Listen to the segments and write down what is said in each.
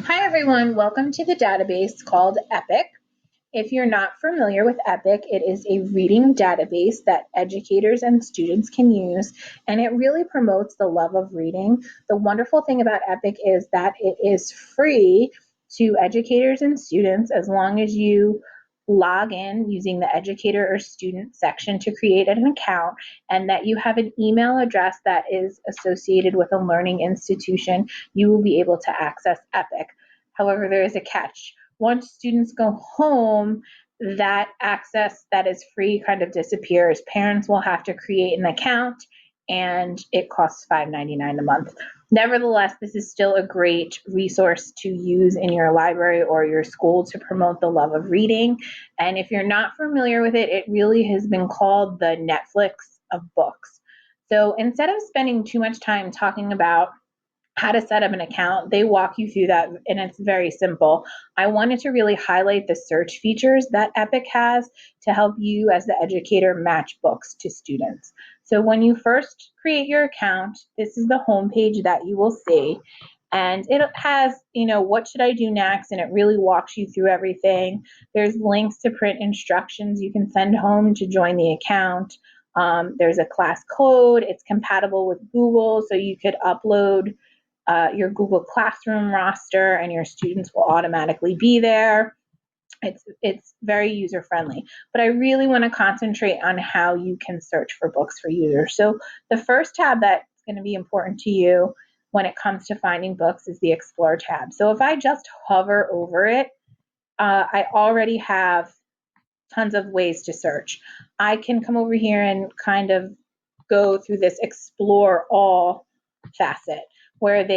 Hi everyone, welcome to the database called EPIC. If you're not familiar with EPIC, it is a reading database that educators and students can use, and it really promotes the love of reading. The wonderful thing about EPIC is that it is free to educators and students as long as you log in using the educator or student section to create an account, and that you have an email address that is associated with a learning institution. You will be able to access EPIC. However, there is a catch. Once students go home, that access that is free kind of disappears. Parents will have to create an account, and it costs $5.99 a month. Nevertheless, this is still a great resource to use in your library or your school to promote the love of reading. And if you're not familiar with it, it really has been called the Netflix of books. So instead of spending too much time talking about how to set up an account, they walk you through that, and it's very simple. I wanted to really highlight the search features that EPIC has to help you as the educator match books to students. So when you first create your account, this is the home page that you will see, and it has, what should I do next, and it really walks you through everything. There's links to print instructions you can send home to join the account. There's a class code. It's compatible with Google, so you could upload your Google Classroom roster, and your students will automatically be there. It's very user friendly, but I really want to concentrate on how you can search for books for users. So the first tab that's going to be important to you when it comes to finding books is the Explore tab. So if I just hover over it, I already have tons of ways to search. I can come over here and kind of go through this Explore All facet where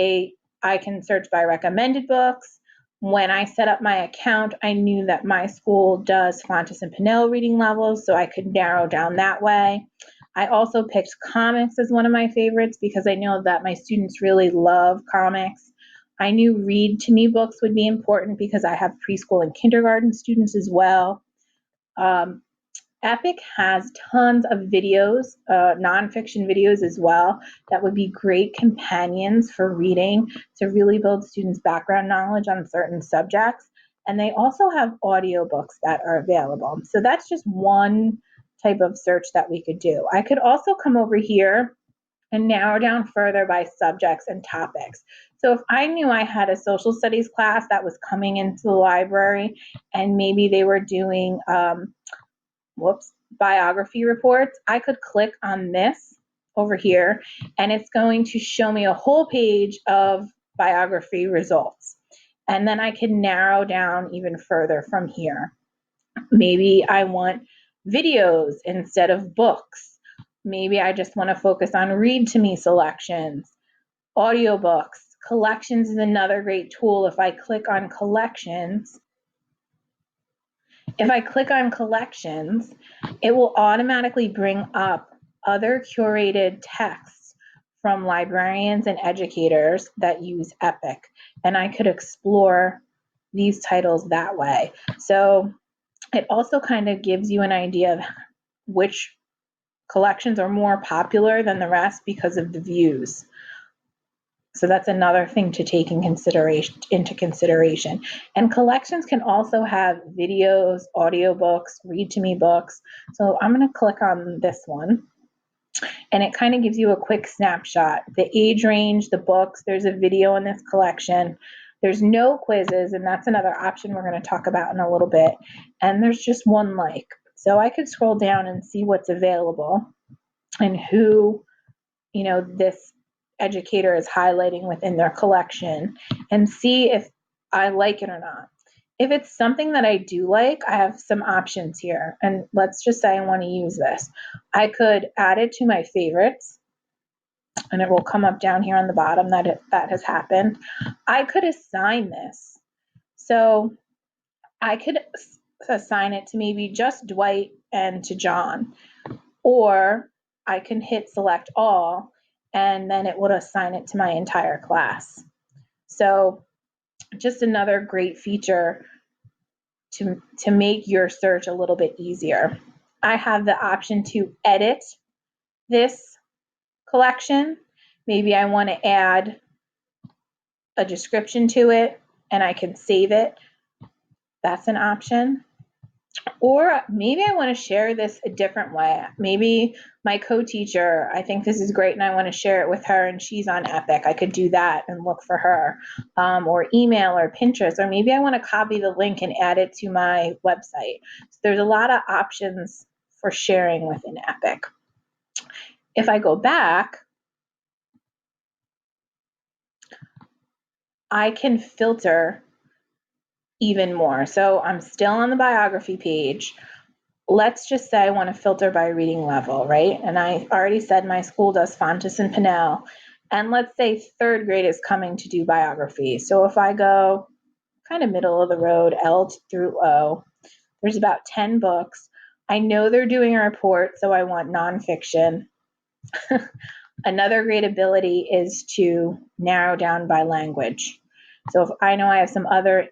I can search by recommended books. When I set up my account, I knew that my school does Fountas and Pinnell reading levels, so I could narrow down that way. I also picked comics as one of my favorites because I know that my students really love comics. I knew Read to Me books would be important because I have preschool and kindergarten students as well. Um, Epic has tons of videos, nonfiction videos as well, that would be great companions for reading to really build students' background knowledge on certain subjects. And they also have audiobooks that are available. So that's just one type of search that we could do. I could also come over here and narrow down further by subjects and topics. So if I knew I had a social studies class that was coming into the library and maybe they were doing biography reports, I could click on this over here, and it's going to show me a whole page of biography results. And then I can narrow down even further from here. Maybe I want videos instead of books. Maybe I just want to focus on Read to Me selections. Audiobooks. Collections is another great tool. If I click on collections, it will automatically bring up other curated texts from librarians and educators that use EPIC, and I could explore these titles that way. So it also kind of gives you an idea of which collections are more popular than the rest because of the views. So that's another thing to take into consideration. And collections can also have videos, audiobooks, Read to Me books. So I'm going to click on this one, and it kind of gives you a quick snapshot. The age range, the books, there's a video in this collection. There's no quizzes, and that's another option we're going to talk about in a little bit. And there's just one like. So I could scroll down and see what's available and who, this educator is highlighting within their collection, and see if I like it or not. If it's something that I do like, I have some options here. And let's just say I want to use this. I could add it to my favorites, and it will come up down here on the bottom that has happened. I could assign this. So I could assign it to maybe just Dwight and to John, or I can hit select all, and then it would assign it to my entire class. So just another great feature to make your search a little bit easier. I have the option to edit this collection. Maybe I want to add a description to it. and I can save it. That's an option. Or maybe I want to share this a different way. Maybe my co-teacher, I think this is great and I want to share it with her and she's on Epic. I could do that and look for her, or email or Pinterest, or maybe I want to copy the link and add it to my website. So there's a lot of options for sharing within Epic. If I go back, I can filter even more. So I'm still on the biography page. Let's just say I want to filter by reading level, right? And I already said my school does Fountas and Pinnell. And let's say third grade is coming to do biography. So if I go kind of middle of the road, L through O, there's about 10 books. I know they're doing a report, so I want nonfiction. Another great ability is to narrow down by language. So if I know I have some other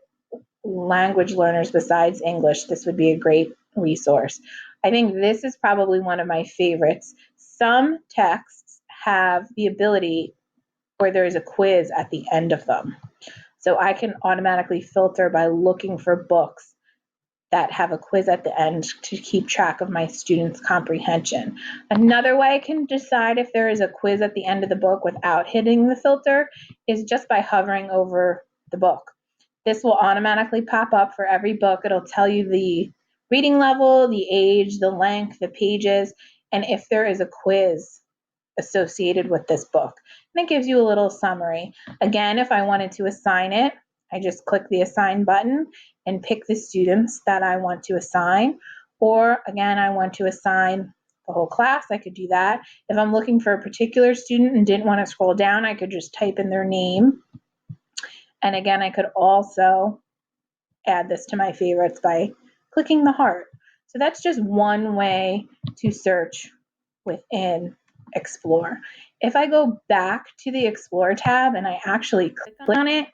language learners besides English, this would be a great resource. I think this is probably one of my favorites. Some texts have the ability where there is a quiz at the end of them. So I can automatically filter by looking for books that have a quiz at the end to keep track of my students' comprehension. Another way I can decide if there is a quiz at the end of the book without hitting the filter is just by hovering over the book. This will automatically pop up for every book. It'll tell you the reading level, the age, the length, the pages, and if there is a quiz associated with this book. And it gives you a little summary. Again, if I wanted to assign it, I just click the assign button and pick the students that I want to assign. Or again, I want to assign the whole class, I could do that. If I'm looking for a particular student and didn't want to scroll down, I could just type in their name. And again, I could also add this to my favorites by clicking the heart. So that's just one way to search within Explore. If I go back to the Explore tab and I actually click on it,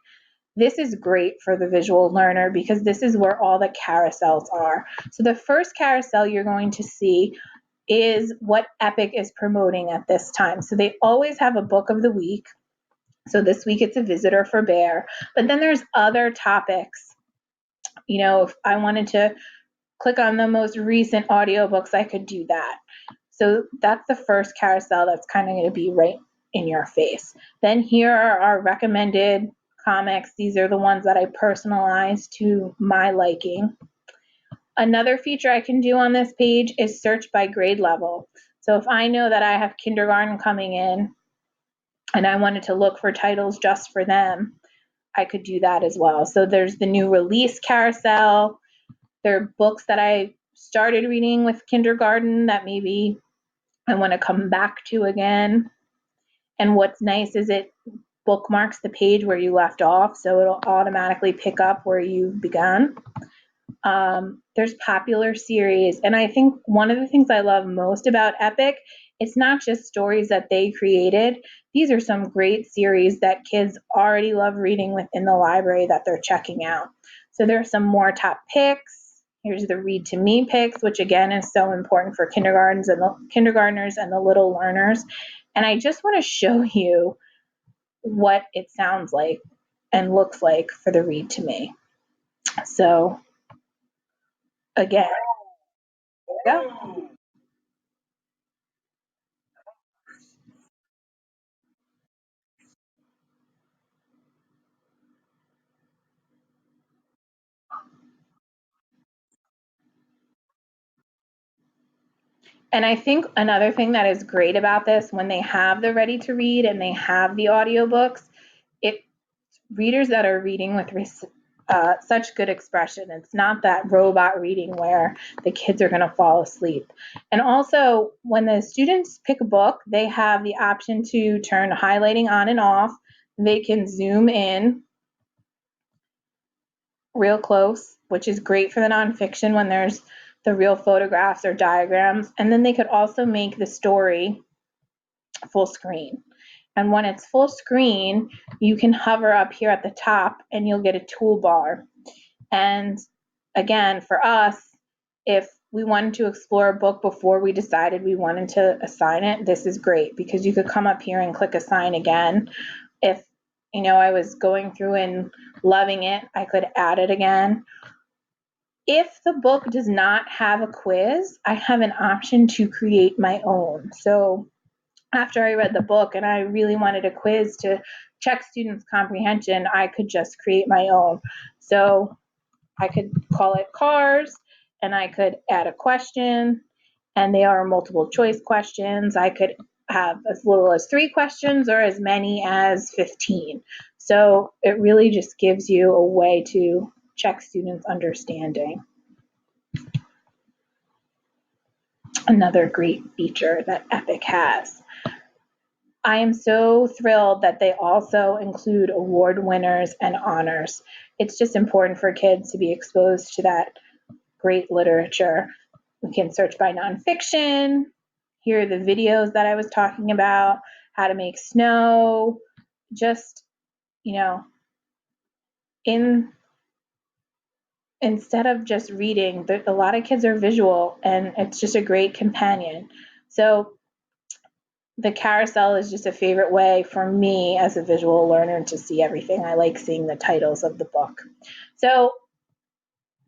this is great for the visual learner because this is where all the carousels are. So the first carousel you're going to see is what Epic is promoting at this time. So they always have a book of the week. So this week it's A Visitor for Bear, but then there's other topics. You know, if I wanted to click on the most recent audiobooks, I could do that. So that's the first carousel that's kind of going to be right in your face. Then here are our recommended comics. These are the ones that I personalized to my liking. Another feature I can do on this page is search by grade level. So if I know that I have kindergarten coming in and I wanted to look for titles just for them, I could do that as well. So there's the new release carousel. There are books that I started reading with kindergarten that maybe I want to come back to again. And what's nice is it bookmarks the page where you left off, so it'll automatically pick up where you've begun. There's popular series, and I think one of the things I love most about Epic, it's not just stories that they created. These are some great series that kids already love reading within the library that they're checking out. So there are some more top picks. Here's the Read to Me picks, which again is so important for kindergartners and the little learners. And I just want to show you what it sounds like and looks like for the Read to Me. So again, there we go. And I think another thing that is great about this, when they have the ready to read and they have the audiobooks, it readers that are reading with such good expression. It's not that robot reading where the kids are going to fall asleep. And also, when the students pick a book, they have the option to turn highlighting on and off. They can zoom in real close, which is great for the nonfiction when there's the real photographs or diagrams. And then they could also make the story full screen. And when it's full screen, you can hover up here at the top and you'll get a toolbar. And again, for us, if we wanted to explore a book before we decided we wanted to assign it, this is great because you could come up here and click assign again. If I was going through and loving it, I could add it again. If the book does not have a quiz, I have an option to create my own. So after I read the book and I really wanted a quiz to check students' comprehension, I could just create my own. So I could call it CARS, and I could add a question, and they are multiple choice questions. I could have as little as 3 questions or as many as 15. So it really just gives you a way to check students' understanding. Another great feature that Epic has. I am so thrilled that they also include award winners and honors. It's just important for kids to be exposed to that great literature. We can search by nonfiction. Here are the videos that I was talking about, how to make snow. Just, in instead of just reading, a lot of kids are visual, and it's just a great companion. So the carousel is just a favorite way for me as a visual learner to see everything. I like seeing the titles of the book. So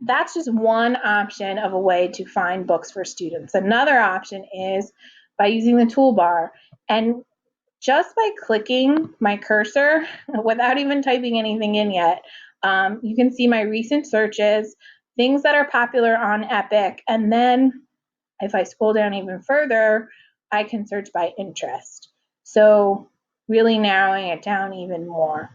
that's just one option of a way to find books for students. Another option is by using the toolbar. And just by clicking my cursor without even typing anything in yet, you can see my recent searches, things that are popular on Epic. And then if I scroll down even further, I can search by interest. So really narrowing it down even more.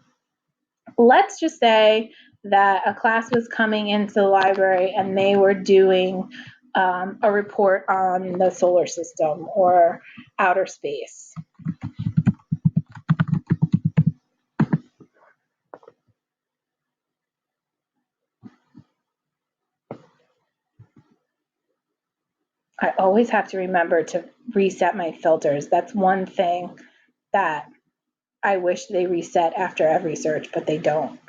Let's just say that a class was coming into the library and they were doing a report on the solar system or outer space. I always have to remember to reset my filters. That's one thing that I wish they reset after every search, but they don't.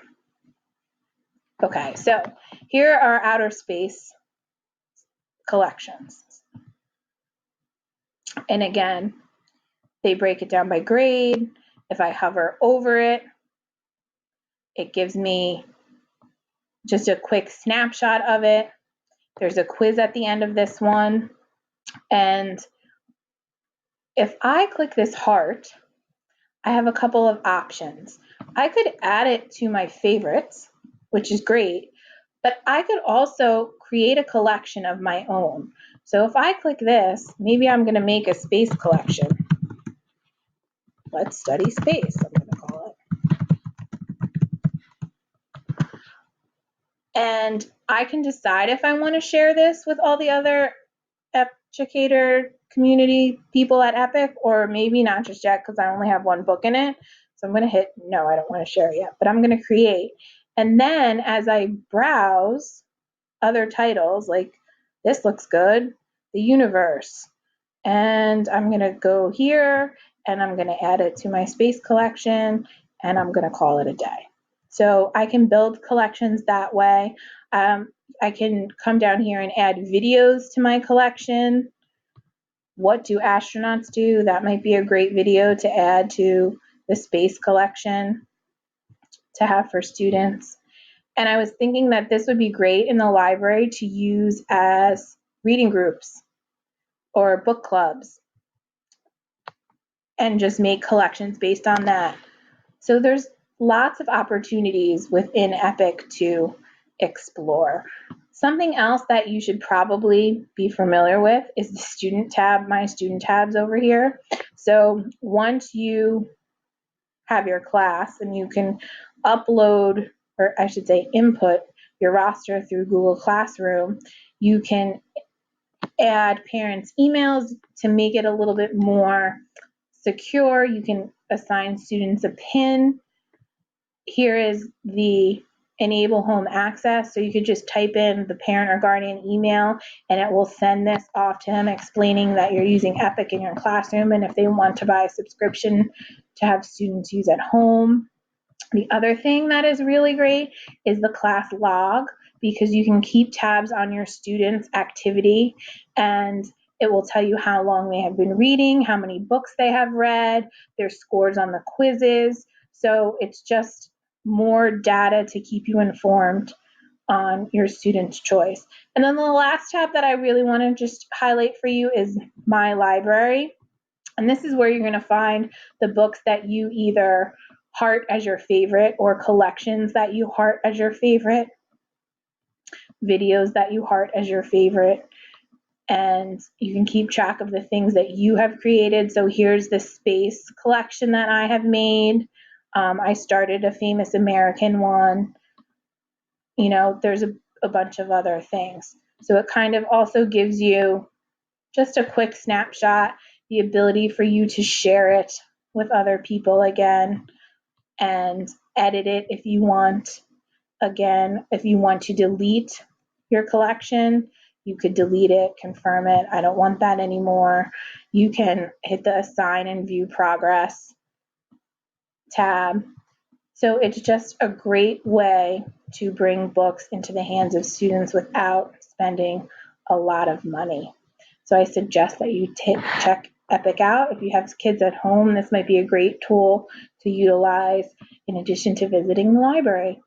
Okay, so here are outer space collections. And again, they break it down by grade. If I hover over it, it gives me just a quick snapshot of it. There's a quiz at the end of this one. And if I click this heart, I have a couple of options. I could add it to my favorites, which is great, but I could also create a collection of my own. So if I click this, maybe I'm going to make a space collection. Let's study space, I'm going to call it. And I can decide if I want to share this with all the other educator community people at Epic, or maybe not just yet because I only have one book in it. So I'm going to hit no, I don't want to share yet, but I'm going to create. And then as I browse other titles, like this looks good, the universe, and I'm going to go here and I'm going to add it to my space collection and I'm going to call it a day. So I can build collections that way. I can come down here and add videos to my collection. What do astronauts do? That might be a great video to add to the space collection to have for students. And I was thinking that this would be great in the library to use as reading groups or book clubs and just make collections based on that. So there's lots of opportunities within Epic to explore. Something else that you should probably be familiar with is the student tab, my student tabs over here. So once you have your class and you can upload, or I should say input your roster through Google Classroom, you can add parents' emails to make it a little bit more secure. You can assign students a PIN. Here is the enable home access. So you could just type in the parent or guardian email and it will send this off to him explaining that you're using Epic in your classroom and if they want to buy a subscription to have students use at home. The other thing that is really great is the class log, because you can keep tabs on your students' activity and it will tell you how long they have been reading, how many books they have read, their scores on the quizzes. So it's just more data to keep you informed on your student's choice. And then the last tab that I really want to just highlight for you is My Library. And this is where you're going to find the books that you either heart as your favorite or collections that you heart as your favorite, videos that you heart as your favorite, and you can keep track of the things that you have created. So here's the space collection that I have made. I started a Famous American one. There's a bunch of other things. So it kind of also gives you just a quick snapshot, the ability for you to share it with other people again and edit it if you want. Again, if you want to delete your collection, you could delete it, confirm it. I don't want that anymore. You can hit the assign and view progress tab. So it's just a great way to bring books into the hands of students without spending a lot of money. So I suggest that you check Epic out. If you have kids at home, this might be a great tool to utilize in addition to visiting the library.